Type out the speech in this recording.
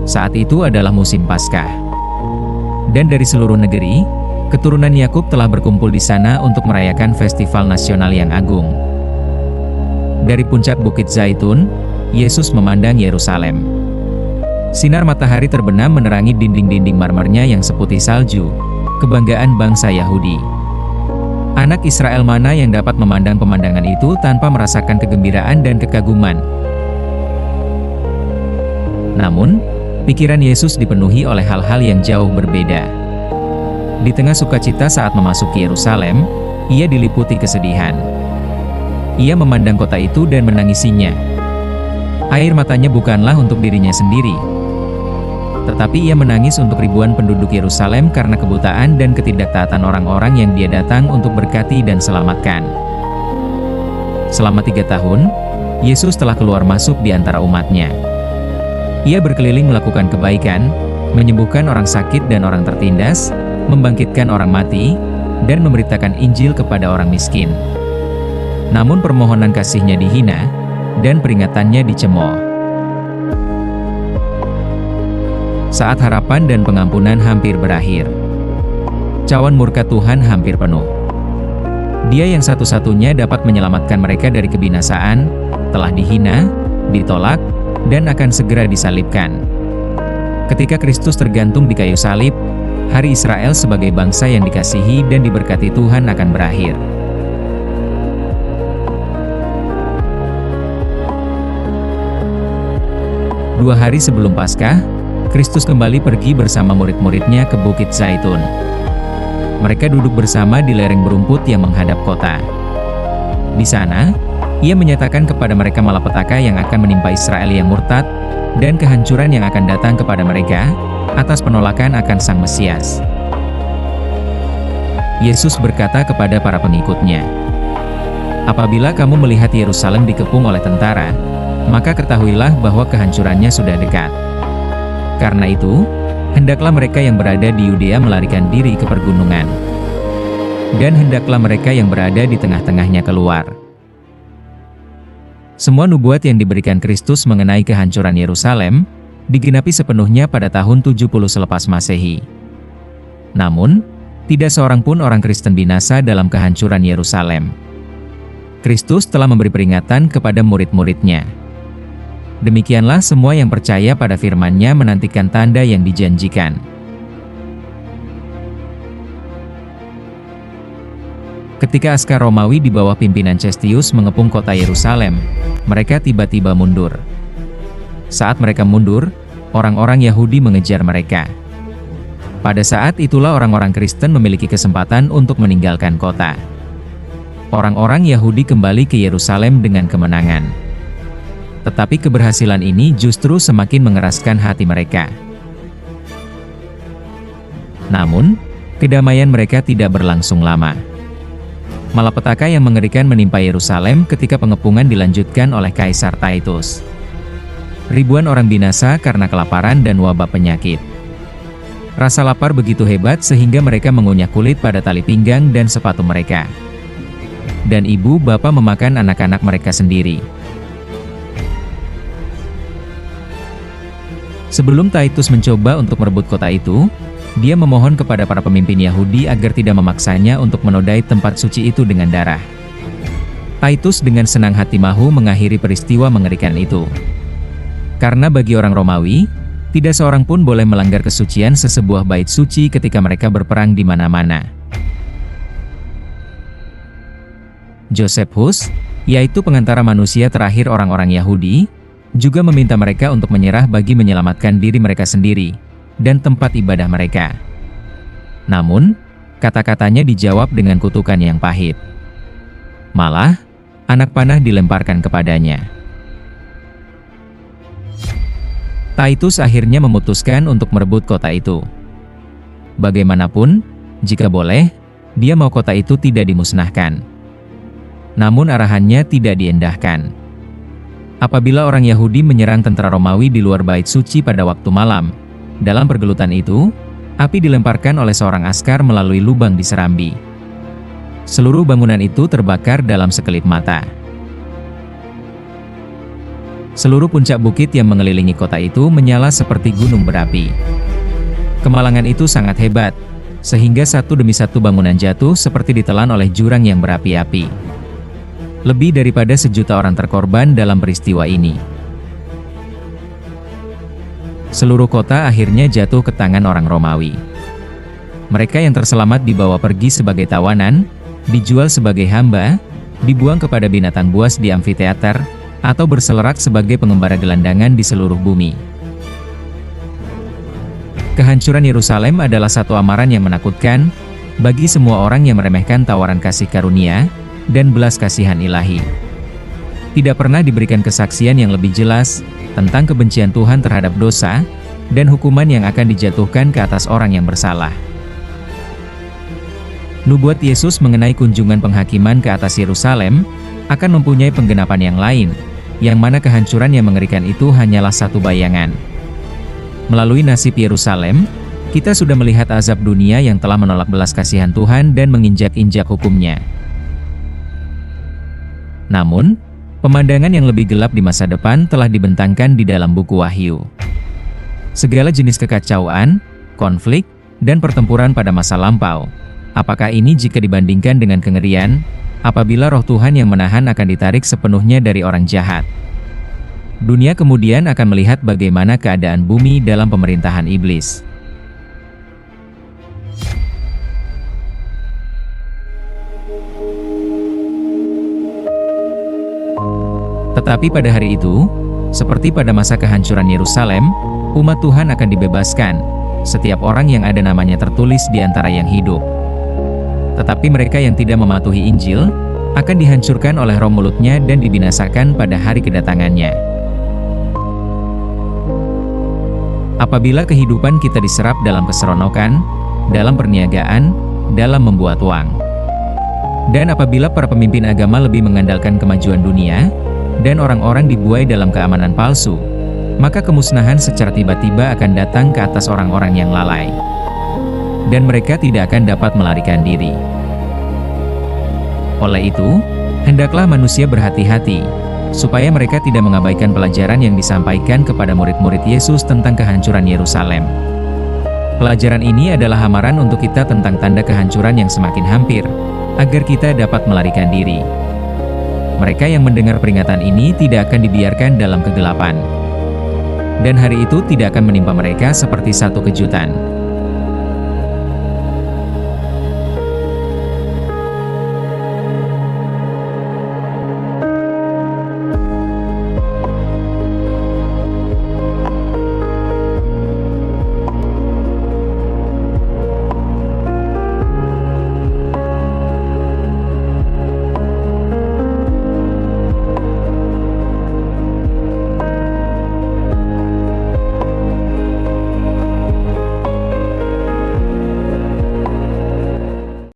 Saat itu adalah musim Paskah. Dan dari seluruh negeri, keturunan Yakub telah berkumpul di sana untuk merayakan festival nasional yang agung. Dari puncak Bukit Zaitun, Yesus memandang Yerusalem. Sinar matahari terbenam menerangi dinding-dinding marmernya yang seputih salju, kebanggaan bangsa Yahudi. Anak Israel mana yang dapat memandang pemandangan itu tanpa merasakan kegembiraan dan kekaguman? Namun, pikiran Yesus dipenuhi oleh hal-hal yang jauh berbeda. Di tengah sukacita saat memasuki Yerusalem, ia diliputi kesedihan. Ia memandang kota itu dan menangisinya. Air matanya bukanlah untuk dirinya sendiri, tetapi ia menangis untuk ribuan penduduk Yerusalem karena kebutaan dan ketidaktaatan orang-orang yang dia datang untuk berkati dan selamatkan. Selama 3 tahun, Yesus telah keluar masuk di antara umatnya. Ia berkeliling melakukan kebaikan, menyembuhkan orang sakit dan orang tertindas, membangkitkan orang mati, dan memberitakan Injil kepada orang miskin. Namun permohonan kasihnya dihina, dan peringatannya dicemooh. Saat harapan dan pengampunan hampir berakhir, cawan murka Tuhan hampir penuh. Dia yang satu-satunya dapat menyelamatkan mereka dari kebinasaan, telah dihina, ditolak, dan akan segera disalibkan. Ketika Kristus tergantung di kayu salib, hari Israel sebagai bangsa yang dikasihi dan diberkati Tuhan akan berakhir. Dua hari sebelum Paskah, Kristus kembali pergi bersama murid-muridnya ke Bukit Zaitun. Mereka duduk bersama di lereng berumput yang menghadap kota. Di sana, ia menyatakan kepada mereka malapetaka yang akan menimpa Israel yang murtad, dan kehancuran yang akan datang kepada mereka, atas penolakan akan Sang Mesias. Yesus berkata kepada para pengikutnya, "Apabila kamu melihat Yerusalem dikepung oleh tentara, maka ketahuilah bahwa kehancurannya sudah dekat. Karena itu, hendaklah mereka yang berada di Yudea melarikan diri ke pergunungan. Dan hendaklah mereka yang berada di tengah-tengahnya keluar." Semua nubuat yang diberikan Kristus mengenai kehancuran Yerusalem, digenapi sepenuhnya pada tahun 70 selepas Masehi. Namun, tidak seorang pun orang Kristen binasa dalam kehancuran Yerusalem. Kristus telah memberi peringatan kepada murid-muridnya. Demikianlah semua yang percaya pada firman-Nya menantikan tanda yang dijanjikan. Ketika askar Romawi di bawah pimpinan Cestius mengepung kota Yerusalem, mereka tiba-tiba mundur. Saat mereka mundur, orang-orang Yahudi mengejar mereka. Pada saat itulah orang-orang Kristen memiliki kesempatan untuk meninggalkan kota. Orang-orang Yahudi kembali ke Yerusalem dengan kemenangan. Tetapi keberhasilan ini justru semakin mengeraskan hati mereka. Namun, kedamaian mereka tidak berlangsung lama. Malapetaka yang mengerikan menimpa Yerusalem ketika pengepungan dilanjutkan oleh Kaisar Titus. Ribuan orang binasa karena kelaparan dan wabah penyakit. Rasa lapar begitu hebat sehingga mereka mengunyah kulit pada tali pinggang dan sepatu mereka. Dan ibu bapa memakan anak-anak mereka sendiri. Sebelum Titus mencoba untuk merebut kota itu, dia memohon kepada para pemimpin Yahudi agar tidak memaksanya untuk menodai tempat suci itu dengan darah. Titus dengan senang hati mahu mengakhiri peristiwa mengerikan itu. Karena bagi orang Romawi, tidak seorang pun boleh melanggar kesucian sesebuah bait suci ketika mereka berperang di mana-mana. Josephus, yaitu pengantara manusia terakhir orang-orang Yahudi, juga meminta mereka untuk menyerah bagi menyelamatkan diri mereka sendiri dan tempat ibadah mereka. Namun, kata-katanya dijawab dengan kutukan yang pahit. Malah, anak panah dilemparkan kepadanya. Titus akhirnya memutuskan untuk merebut kota itu. Bagaimanapun, jika boleh, dia mau kota itu tidak dimusnahkan. Namun arahannya tidak diendahkan. Apabila orang Yahudi menyerang tentara Romawi di luar bait suci pada waktu malam, dalam pergelutan itu, api dilemparkan oleh seorang askar melalui lubang di serambi. Seluruh bangunan itu terbakar dalam sekelip mata. Seluruh puncak bukit yang mengelilingi kota itu menyala seperti gunung berapi. Kemalangan itu sangat hebat, sehingga satu demi satu bangunan jatuh seperti ditelan oleh jurang yang berapi-api. Lebih daripada 1.000.000 orang terkorban dalam peristiwa ini. Seluruh kota akhirnya jatuh ke tangan orang Romawi. Mereka yang terselamat dibawa pergi sebagai tawanan, dijual sebagai hamba, dibuang kepada binatang buas di amfiteater, atau berselerak sebagai pengembara gelandangan di seluruh bumi. Kehancuran Yerusalem adalah satu amaran yang menakutkan bagi semua orang yang meremehkan tawaran kasih karunia dan belas kasihan ilahi. Tidak pernah diberikan kesaksian yang lebih jelas tentang kebencian Tuhan terhadap dosa dan hukuman yang akan dijatuhkan ke atas orang yang bersalah. Nubuat Yesus mengenai kunjungan penghakiman ke atas Yerusalem akan mempunyai penggenapan yang lain, yang mana kehancuran yang mengerikan itu hanyalah satu bayangan. Melalui nasib Yerusalem, kita sudah melihat azab dunia yang telah menolak belas kasihan Tuhan dan menginjak-injak hukumnya. Namun, pemandangan yang lebih gelap di masa depan telah dibentangkan di dalam buku Wahyu. Segala jenis kekacauan, konflik, dan pertempuran pada masa lampau. Apakah ini jika dibandingkan dengan kengerian, apabila roh Tuhan yang menahan akan ditarik sepenuhnya dari orang jahat? Dunia kemudian akan melihat bagaimana keadaan bumi dalam pemerintahan iblis. Tetapi pada hari itu, seperti pada masa kehancuran Yerusalem, umat Tuhan akan dibebaskan, setiap orang yang ada namanya tertulis di antara yang hidup. Tetapi mereka yang tidak mematuhi Injil, akan dihancurkan oleh roh mulutnya dan dibinasakan pada hari kedatangannya. Apabila kehidupan kita diserap dalam keseronokan, dalam perniagaan, dalam membuat uang, dan apabila para pemimpin agama lebih mengandalkan kemajuan dunia, dan orang-orang dibuai dalam keamanan palsu, maka kemusnahan secara tiba-tiba akan datang ke atas orang-orang yang lalai. Dan mereka tidak akan dapat melarikan diri. Oleh itu, hendaklah manusia berhati-hati, supaya mereka tidak mengabaikan pelajaran yang disampaikan kepada murid-murid Yesus tentang kehancuran Yerusalem. Pelajaran ini adalah hamaran untuk kita tentang tanda kehancuran yang semakin hampir, agar kita dapat melarikan diri. Mereka yang mendengar peringatan ini tidak akan dibiarkan dalam kegelapan. Dan hari itu tidak akan menimpa mereka seperti satu kejutan.